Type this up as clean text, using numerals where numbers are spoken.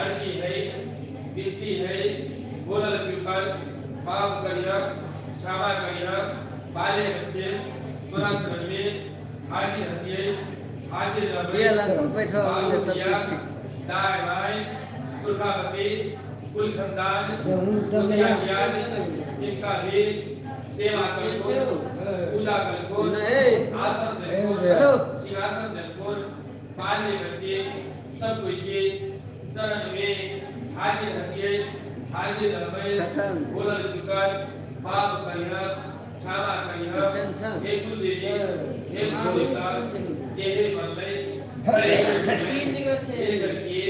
अड़ती है बीतती है बोलल के ऊपर पाप करिया क्षमा करिया बाले बच्चे सुना समझ में आदि हथिये आदि दाय भाई पुरखापति कुल खानदान जिनका भी सेवा करो पूजा करो आसन देखो सिंहासन देखो पाले बच्चे सब कोई के शरण में हाजिर हथिये हाजिर रहे बोलल जुकर पाप करिया क्षमा करिया हे कुल देवी हे देवता जेहे बनले हे करके